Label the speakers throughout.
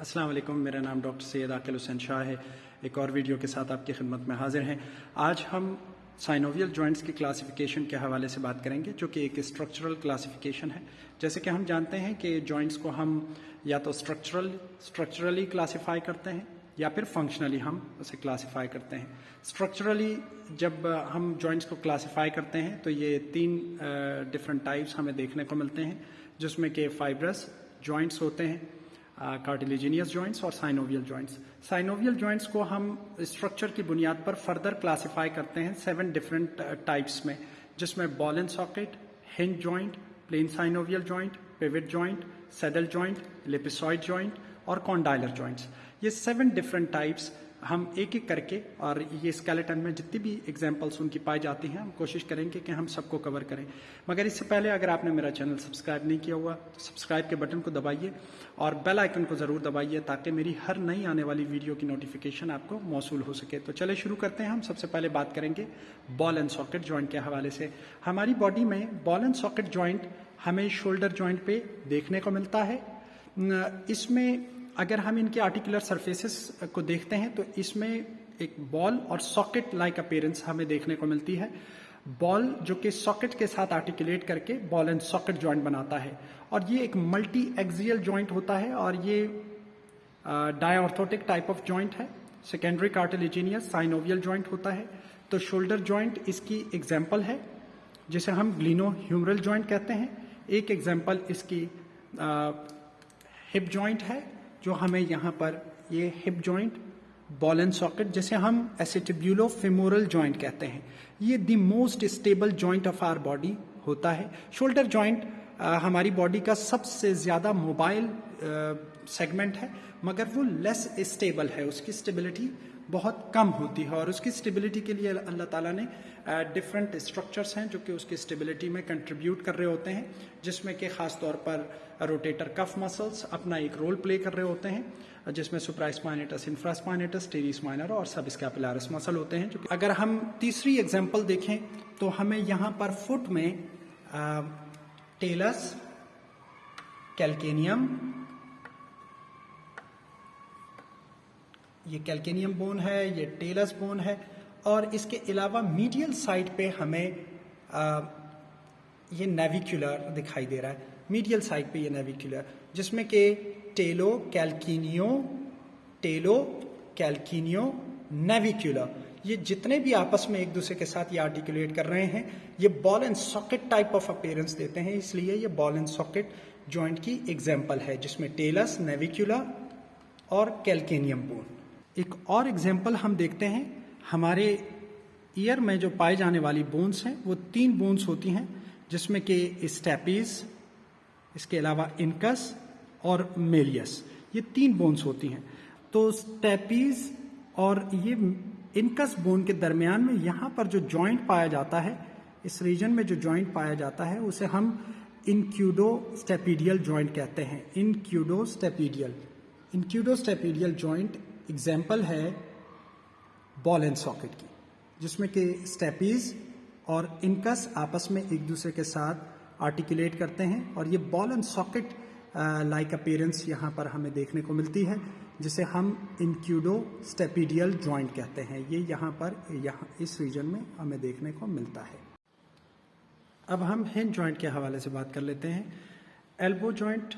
Speaker 1: अस्सलाम वालेकुम, मेरा नाम डॉक्टर सैयद आकिल हुसैन शाह है। एक और वीडियो के साथ आपकी खिदमत में हाजिर हैं। आज हम साइनोवियल जॉइंट्स की क्लासिफिकेशन के हवाले से बात करेंगे, जो कि एक स्ट्रक्चरल क्लासिफिकेशन है। जैसे कि हम जानते हैं कि जॉइंट्स को हम या तो स्ट्रक्चरली क्लासिफाई करते हैं या फिर फंक्शनली हम उसे क्लासिफाई करते हैं। स्ट्रक्चरली जब हम जॉइंट्स को क्लासिफाई करते हैं तो ये तीन डिफरेंट टाइप्स हमें देखने को मिलते हैं, जिसमें कि फाइब्रस जॉइंट्स होते हैं, कार्टिलेजिनियस जॉइंट्स और साइनोवियल जॉइंट्स। साइनोवियल जॉइंट्स को हम स्ट्रक्चर की बुनियाद पर फर्दर क्लासिफाई करते हैं 7 डिफरेंट टाइप्स में, जिसमें ball and socket, hinge joint, plane synovial joint, pivot joint, saddle joint, ellipsoid joint और कॉन्डाइलर जॉइंट्स। ये 7 डिफरेंट टाइप्स हम एक एक करके, और ये स्केलेटन में जितनी भी एग्जांपल्स उनकी पाई जाती हैं, हम कोशिश करेंगे कि हम सबको कवर करें। मगर इससे पहले अगर आपने मेरा चैनल सब्सक्राइब नहीं किया हुआ तो सब्सक्राइब के बटन को दबाइए और बेल आइकन को ज़रूर दबाइए, ताकि मेरी हर नई आने वाली वीडियो की नोटिफिकेशन आपको मौसूल हो सके। तो चले शुरू करते हैं। हम सबसे पहले बात करेंगे बॉल एंड सॉकेट जॉइंट के हवाले से। हमारी बॉडी में बॉल एंड सॉकेट जॉइंट हमें शोल्डर जॉइंट पे देखने को मिलता है। इसमें अगर हम इनके आर्टिकुलर सरफेसेस को देखते हैं तो इसमें एक बॉल और सॉकेट लाइक अपीयरेंस हमें देखने को मिलती है। बॉल जो कि सॉकेट के साथ आर्टिकुलेट करके बॉल एंड सॉकेट जॉइंट बनाता है, और ये एक मल्टी एक्सियल जॉइंट होता है और ये डायऑर्थोटिक टाइप ऑफ जॉइंट है। सेकेंडरी कार्टिलेजिनियस साइनोवियल जॉइंट होता है। तो शोल्डर जॉइंट इसकी एग्जाम्पल है, जिसे हम ग्लिनो-ह्यूमरल जॉइंट कहते हैं। एक एग्जाम्पल इसकी हिप जॉइंट है, जो हमें यहाँ पर ये hip joint, ball and socket, जिसे हम एसिटिब्यूलो-फेमोरल जॉइंट कहते हैं, ये the most stable joint of our body होता है। शोल्डर जॉइंट हमारी बॉडी का सबसे ज़्यादा मोबाइल सेगमेंट है, मगर वो लेस स्टेबल है, उसकी स्टेबिलिटी बहुत कम होती है, और उसकी स्टेबिलिटी के लिए अल्लाह ताला ने डिफरेंट स्ट्रक्चर्स हैं जो कि उसकी स्टेबिलिटी में कंट्रीब्यूट कर रहे होते हैं, जिसमें कि ख़ास तौर पर रोटेटर कफ मसल्स अपना एक रोल प्ले कर रहे होते हैं, जिसमें सुप्रास्पाइनेटस, इंफ्रास्पाइनेटस, टेरिस माइनर और सब स्कैपुलारिस मसल होते हैं। जो कि अगर हम तीसरी एग्जाम्पल देखें तो हमें यहाँ पर फुट में टेलस, कैल्केनियम, ये कैल्केनियम बोन है, ये टेलस बोन है, और इसके अलावा मीडियल साइड पे हमें ये नेविक्युलर दिखाई दे रहा है। मीडियल साइड पे ये नेविक्युलर, जिसमें कि टेलो कैल्किनियो नेविक्युलर, ये जितने भी आपस में एक दूसरे के साथ ये आर्टिकुलेट कर रहे हैं, ये ball and socket type of appearance देते हैं, इसलिए ये बॉल एंड सॉकेट जॉइंट की एग्जाम्पल है, जिसमें टेलस, नेविक्युलर और कैल्केनियम बोन। एक और एग्जाम्पल हम देखते हैं, हमारे ईयर में जो पाए जाने वाली बोन्स हैं वो 3 बोन्स होती हैं, जिसमें कि स्टेपीज, इसके अलावा इनकस और मेलियस, ये 3 बोन्स होती हैं। तो स्टेपीज और ये इनकस बोन के दरमियान में यहाँ पर जो जॉइंट पाया जाता है, इस रीजन में जो जॉइंट पाया जाता है, उसे हम इंक्यूडोस्टेपीडियल जॉइंट कहते हैं। इंक्यूडोस्टेपीडियल जॉइंट एग्जाम्पल है बॉल एंड सॉकेट की, जिसमें कि स्टेपीज और इनकस आपस में एक दूसरे के साथ आर्टिकुलेट करते हैं, और ये ball and socket like appearance यहाँ पर हमें देखने को मिलती है, जिसे हम इंक्यूडोस्टेपीडियल जॉइंट कहते हैं। ये यहाँ इस रीजन में हमें देखने को मिलता है। अब हम हिंज जॉइंट के हवाले से बात कर लेते हैं। एल्बो जॉइंट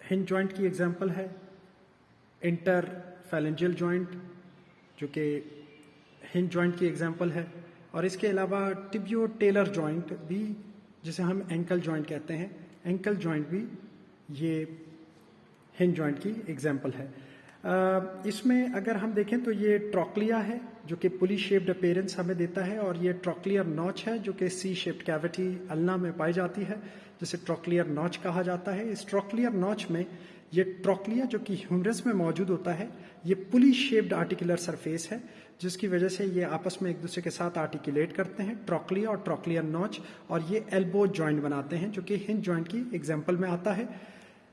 Speaker 1: हिंज जॉइंट की एग्जाम्पल है। इंटरफैलेंजियल जॉइंट, जो कि हिंज जॉइंट की एग्जाम्पल है, और इसके अलावा टिबियो टेलर जॉइंट भी, जिसे हम एंकल जॉइंट कहते हैं, एंकल जॉइंट भी ये हिंज जॉइंट की एग्जाम्पल है। इसमें अगर हम देखें तो ये ट्रॉक्लिया है, जो कि पुली शेप्ड अपीयरेंस हमें देता है, और ये ट्रॉक्लियर नॉच है, जो कि सी शेप्ड कैविटी अल्ना में पाई जाती है, जिसे ट्रॉक्लियर नॉच कहा जाता है। इस ट्रॉक्लियर नॉच में ये ट्रॉक्लिया, जो कि ह्यूमरस में मौजूद होता है, ये पुली शेप्ड आर्टिकुलर सरफेस है, जिसकी वजह से ये आपस में एक दूसरे के साथ आर्टिकुलेट करते हैं, ट्रॉक्लिया और ट्रॉक्लियर नॉच, और ये एल्बो जॉइंट बनाते हैं, जो कि हिंज जॉइंट की एग्जाम्पल में आता है।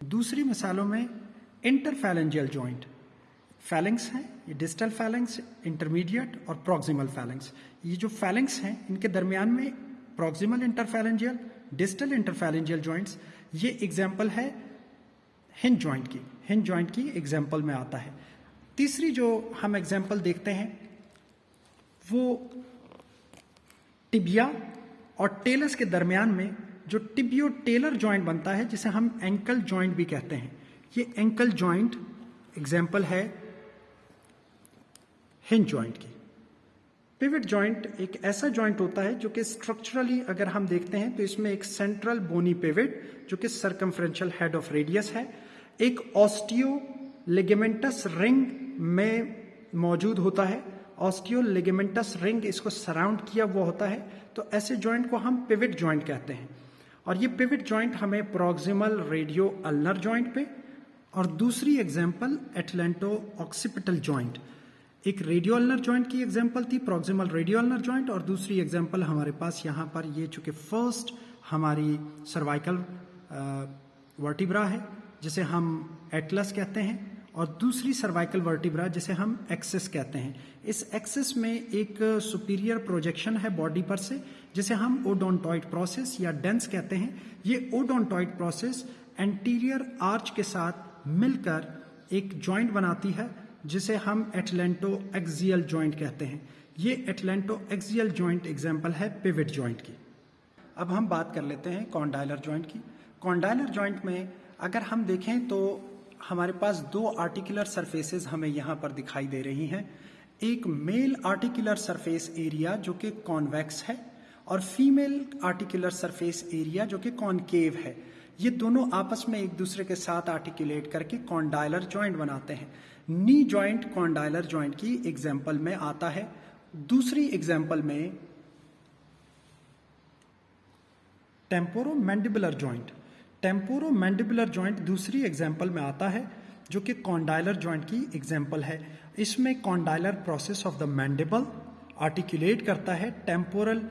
Speaker 1: दूसरी मिसालों में इंटरफैलेंजियल जॉइंट, फैलेंक्स हैं, ये डिस्टल फैलेंक्स, इंटरमीडिएट और प्रॉक्सिमल फैलेंक्स। ये जो फैलेंक्स हैं, इनके दरमियान में प्रॉक्सिमल इंटरफैलेंजियल, डिस्टल इंटरफैलेंजियल जॉइंट्स, ये एग्जाम्पल है हिंज जॉइंट की, हिंज जॉइंट की एग्जाम्पल में आता है। तीसरी जो हम एग्जाम्पल देखते हैं वो टिबिया और टेलस के दरमियान में जो टिबियो टेलर जॉइंट बनता है, जिसे हम एंकल जॉइंट भी कहते हैं। ये एंकल जॉइंट एग्जाम्पल है हिंज जॉइंट की। पिवट जॉइंट एक ऐसा जॉइंट होता है जो कि स्ट्रक्चरली अगर हम देखते हैं तो इसमें एक सेंट्रल बोनी पिवट जो कि सर्कमफ्रेंशियल हेड ऑफ रेडियस है, एक ऑस्टियो लिगामेंटस रिंग में मौजूद होता है। ऑस्टियो लिगामेंटस रिंग इसको सराउंड किया हुआ होता है, तो ऐसे जॉइंट को हम पिवट जॉइंट कहते हैं। और ये पिवट जॉइंट हमें प्रॉक्सिमल रेडियो अल्नर जॉइंट पे, और दूसरी एग्जांपल एटलेंटो ऑक्सीपिटल जॉइंट, एक रेडियो अल्नर जॉइंट की एग्जांपल थी प्रॉक्सिमल रेडियो अल्नर जॉइंट, और दूसरी एग्जांपल हमारे पास यहाँ पर ये चूंकि फर्स्ट हमारी सर्वाइकल वर्टिब्रा है जिसे हम एटलस कहते हैं, और दूसरी सर्वाइकल वर्टिब्रा जिसे हम एक्सिस कहते हैं। इस एक्सिस में एक सुपीरियर प्रोजेक्शन है बॉडी पर से जिसे हम ओडोंटॉइड प्रोसेस या डेंस कहते हैं। ये ओडोंटॉइड प्रोसेस एंटीरियर आर्च के साथ मिलकर एक जॉइंट बनाती है जिसे हम एटलेंटो एक्सियल जॉइंट कहते हैं। ये एटलेंटो एक्सियल जॉइंट एग्जाम्पल है पिवट जॉइंट की। अब हम बात कर लेते हैं कॉन्डाइलर जॉइंट की। कॉन्डाइलर जॉइंट में अगर हम देखें तो हमारे पास दो आर्टिकुलर सरफेसेस हमें यहाँ पर दिखाई दे रही हैं। एक मेल आर्टिकुलर सरफेस एरिया जो कि कॉन्वेक्स है, और फीमेल आर्टिकुलर सरफेस एरिया जो कि कॉनकेव है। ये दोनों आपस में एक दूसरे के साथ आर्टिकुलेट करके कॉन्डाइलर जॉइंट बनाते हैं। नी जॉइंट कॉन्डाइलर जॉइंट की एग्जाम्पल में आता है। दूसरी एग्जाम्पल में टेम्पोरोमैंडिबुलर जॉइंट, टेम्पोरोमैंडिबुलर जॉइंट दूसरी एग्जाम्पल में आता है जो कि कॉन्डाइलर जॉइंट की एग्जाम्पल है। इसमें condylar process of the mandible articulate करता है। टेम्पोरल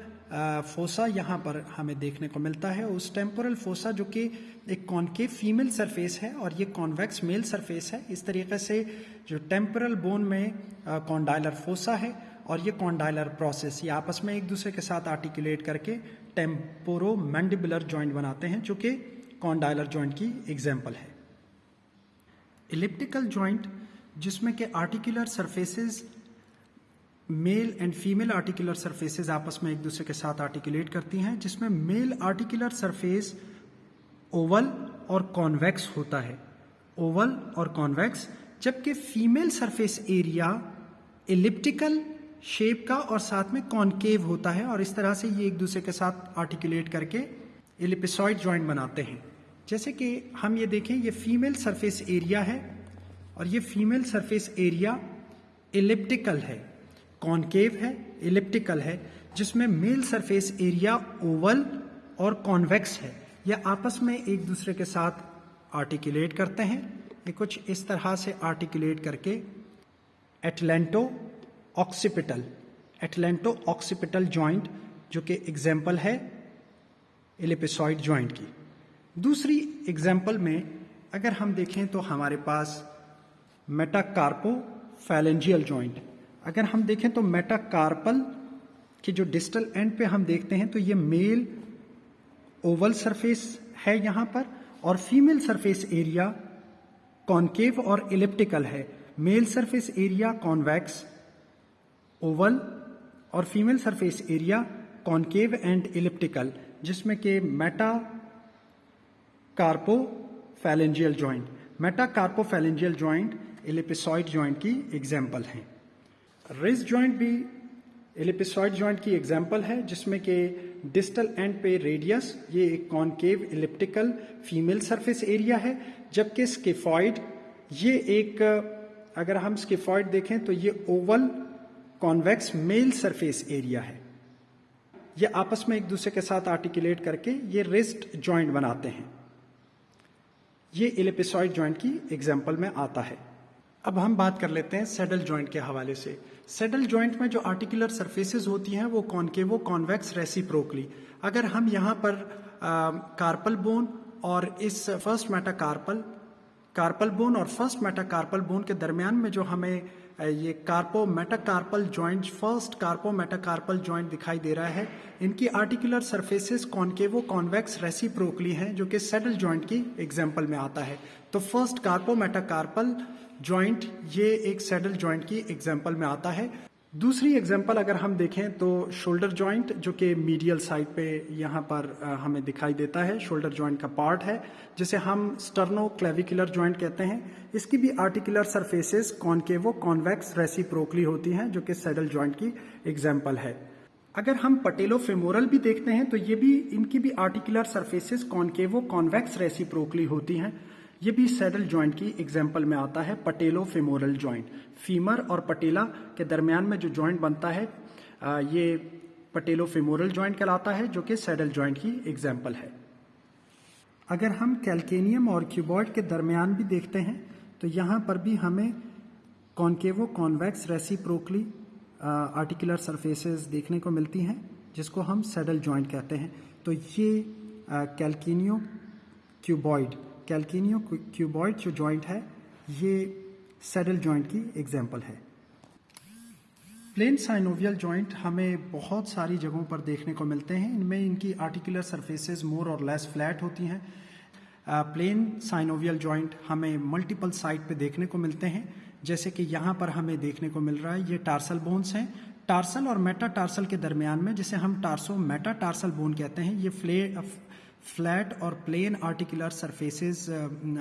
Speaker 1: फोसा यहाँ पर हमें देखने को मिलता है। उस टेम्पोरल फोसा जो कि एक कॉनकेव फीमेल सरफेस है और ये कॉन्वेक्स मेल सरफेस है। इस तरीके से जो टेम्पोरल बोन में कॉन्डाइलर फोसा है और ये कॉन्डाइलर प्रोसेस, ये आपस में एक दूसरे के साथ आर्टिकुलेट करके टेम्पोरोमैंडिबुलर जॉइंट बनाते हैं जो कि कॉन्डाइलर जॉइंट की एग्जाम्पल है। इलिप्टिकल जॉइंट जिसमें के articular surfaces male and female articular surfaces आपस में एक दूसरे के साथ आर्टिकुलेट करती हैं, जिसमें मेल आर्टिकुलर सरफेस ओवल और कॉन्वेक्स होता है, ओवल और कॉन्वेक्स, जबकि female surface area elliptical shape का और साथ में कॉनकेव होता है। और इस तरह से ये एक दूसरे के साथ आर्टिकुलेट करके इलिप्सॉइड जॉइंट बनाते हैं। जैसे कि हम ये देखें, ये फीमेल सरफेस एरिया है और ये फीमेल सरफेस एरिया इलिप्टिकल है, कॉनकेव है, इलिप्टिकल है, जिसमें मेल सरफेस एरिया ओवल और कॉन्वेक्स है। यह आपस में एक दूसरे के साथ आर्टिकुलेट करते हैं। ये कुछ इस तरह से आर्टिकुलेट करके atlanto occipital, atlanto occipital joint जो कि एग्जाम्पल है इलिप्सॉइड जॉइंट की। दूसरी एग्जाम्पल में अगर हम देखें तो हमारे पास मेटाकार्पो फैलेंजियल जॉइंट, अगर हम देखें तो मेटाकार्पल की जो डिस्टल एंड पे हम देखते हैं तो ये मेल ओवल सरफेस है यहाँ पर, और फीमेल सरफेस एरिया कॉनकेव और इलिप्टिकल है। Male surface area convex oval और female surface area concave and elliptical, जिसमें के metacarpophalangeal joint, metacarpophalangeal joint ellipsoid joint की एग्जाम्पल हैं। रिज जॉइंट भी इलिप्सॉइड जॉइंट की एग्जाम्पल है, जिसमें के डिस्टल एंड पे रेडियस ये एक concave elliptical female surface area है, जबकि स्किफॉइड ये एक, अगर हम स्किफॉइड देखें तो ये oval convex male surface area है। ये आपस में एक दूसरे के साथ आर्टिकुलेट करके ये रिस्ट जॉइंट बनाते हैं। ये इलिप्सॉइड जॉइंट की एग्जाम्पल में आता है। अब हम बात कर लेते हैं सैडल जॉइंट के हवाले से। सैडल जॉइंट में जो आर्टिकुलर सरफेसेस होती हैं वो कॉनकेवो कॉन्वेक्स रेसिप्रोकली। अगर हम यहाँ पर कार्पल बोन और इस फर्स्ट मेटाकार्पल कार्पल बोन और फर्स्ट मेटाकार्पल बोन के दरमियान में जो हमें ये carpo metacarpal joint, first carpo metacarpal joint दिखाई दे रहा है, इनकी articular surfaces concavo convex reciprocally हैं, जो कि सैडल जॉइंट की एग्जाम्पल में आता है। तो फर्स्ट कार्पो मेटाकार्पल जॉइंट ये एक सैडल जॉइंट की एग्जाम्पल में आता है। दूसरी एग्जाम्पल अगर हम देखें तो शोल्डर जॉइंट, जो कि मीडियल साइड पे यहाँ पर हमें दिखाई देता है, शोल्डर जॉइंट का पार्ट है, जिसे हम स्टर्नो क्लेविकुलर जॉइंट कहते हैं। इसकी भी articular surfaces concavo convex reciprocally होती हैं, जो कि सैडल जॉइंट की एग्जाम्पल है। अगर हम पटेलो फेमोरल भी देखते हैं तो ये भी, इनकी भी articular surfaces concavo convex reciprocally होती हैं। ये भी सैडल जॉइंट की एग्जाम्पल में आता है, पटेलो फेमोरल जॉइंट। फीमर और पटेला के दरमियान में जो जॉइंट बनता है ये पटेलो फेमोरल जॉइंट कहलाता है, जो कि सैडल जॉइंट की एग्जाम्पल है। अगर हम कैल्केनियम और क्यूबॉइड के दरमियान भी देखते हैं तो यहाँ पर भी हमें concavo convex reciprocally articular surfaces देखने को मिलती हैं, जिसको हम सैडल जॉइंट कहते हैं। तो ये कैल्केनियो क्यूबॉइड जो जॉइंट है ये सैडल जॉइंट की एग्जाम्पल है। प्लेन साइनोवियल जॉइंट हमें बहुत सारी जगहों पर देखने को मिलते हैं। इनमें इनकी आर्टिकुलर सरफेसेस मोर और लेस फ्लैट होती हैं। प्लेन साइनोवियल जॉइंट हमें मल्टीपल साइट पे देखने को मिलते हैं, जैसे कि यहाँ पर हमें देखने को मिल रहा है। ये टार्सल बोन्स हैं, टार्सल और मेटाटार्सल के दरमियान में, जिसे हम टार्सो मेटाटार्सल बोन कहते हैं। ये फ्लैट और प्लेन आर्टिकुलर सरफेसेस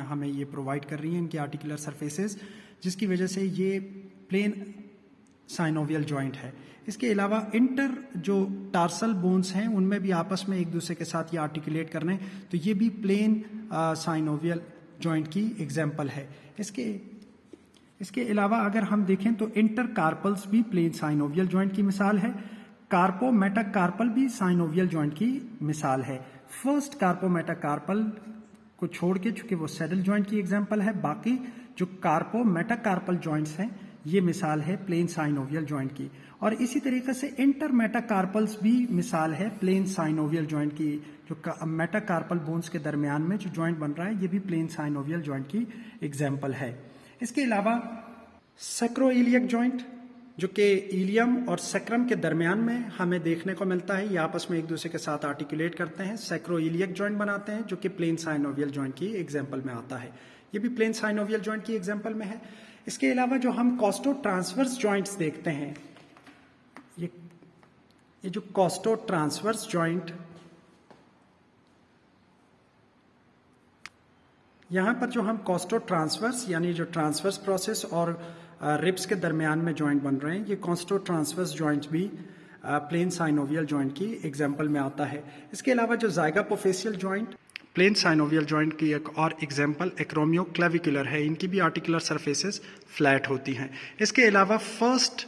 Speaker 1: हमें ये प्रोवाइड कर रही हैं, इनकी आर्टिकुलर सरफेसेस, जिसकी वजह से ये प्लेन साइनोवियल जॉइंट है। इसके अलावा इंटर जो टार्सल बोन्स हैं उनमें भी आपस में एक दूसरे के साथ ये आर्टिकुलेट कर रहे हैं, तो ये भी प्लेन साइनोवियल जॉइंट की एग्जाम्पल है। इसके अलावा अगर हम देखें तो इंटर कार्पल्स भी प्लेन साइनोवियल जॉइंट की मिसाल है। कार्पो मेटाकार्पल भी साइनोवियल जॉइंट की मिसाल है। फर्स्ट कार्पो मेटाकार्पल को छोड़ के, चूंकि वो सैडल जॉइंट की एग्जाम्पल है, बाकी जो कार्पो मेटाकार्पल जॉइंट्स हैं ये मिसाल है प्लेन साइनोवियल जॉइंट की। और इसी तरीके से इंटर मेटाकार्पल्स भी मिसाल है प्लेन साइनोवियल जॉइंट की। जो मेटाकार्पल बोन्स के दरमियान में जो जॉइंट बन रहा है ये भी प्लेन साइनोवियल जॉइंट की एग्जाम्पल है। इसके अलावा सैक्रोइलियक जॉइंट, जो कि इलियम और सैक्रम के दरमियान में हमें देखने को मिलता है, ये आपस में एक दूसरे के साथ आर्टिकुलेट करते हैं, सैक्रोइलियक जॉइंट बनाते हैं, जो कि प्लेन साइनोवियल जॉइंट की एग्जाम्पल में आता है। ये भी प्लेन साइनोवियल जॉइंट की एग्जाम्पल में है। इसके अलावा जो हम कॉस्टो ट्रांसवर्स जॉइंट्स देखते हैं, ये जो कॉस्टो ट्रांसवर्स जॉइंट, यहाँ पर जो हम कॉस्टो ट्रांसवर्स यानी जो ट्रांसवर्स प्रोसेस और रिब्स के दरमियान में जॉइंट बन रहे हैं, ये कॉस्टो ट्रांसवर्स जॉइंट भी प्लेन साइनोवियल जॉइंट की एग्जाम्पल में आता है। इसके अलावा जो ज़ाइगोपोफेशियल जॉइंट, प्लेन साइनोवियल जॉइंट की एक और एग्जाम्पल एक्रोमियो क्लेविकुलर है, इनकी भी आर्टिकुलर सरफेसेस फ्लैट होती हैं। इसके अलावा फर्स्ट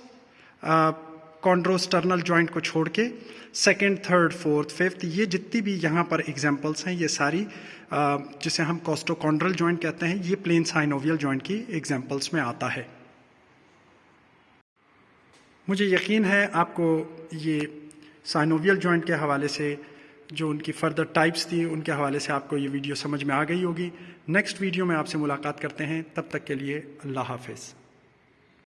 Speaker 1: कॉन्ड्रोस्टर्नल जॉइंट को छोड़ के सेकेंड, थर्ड, फोर्थ, फिफ्थ, ये जितनी भी यहाँ पर एग्जाम्पल्स हैं ये सारी जिसे हम कॉस्टोकॉन्ड्रल जॉइंट कहते हैं, ये प्लेन साइनोवियल जॉइंट की एग्जाम्पल्स में आता है। मुझे यकीन है आपको ये साइनोवियल जॉइंट के हवाले से जो उनकी फर्दर टाइप्स थी उनके हवाले से आपको ये वीडियो समझ में आ गई होगी। नेक्स्ट वीडियो में आपसे मुलाकात करते हैं, तब तक के लिए अल्लाह हाफिज़।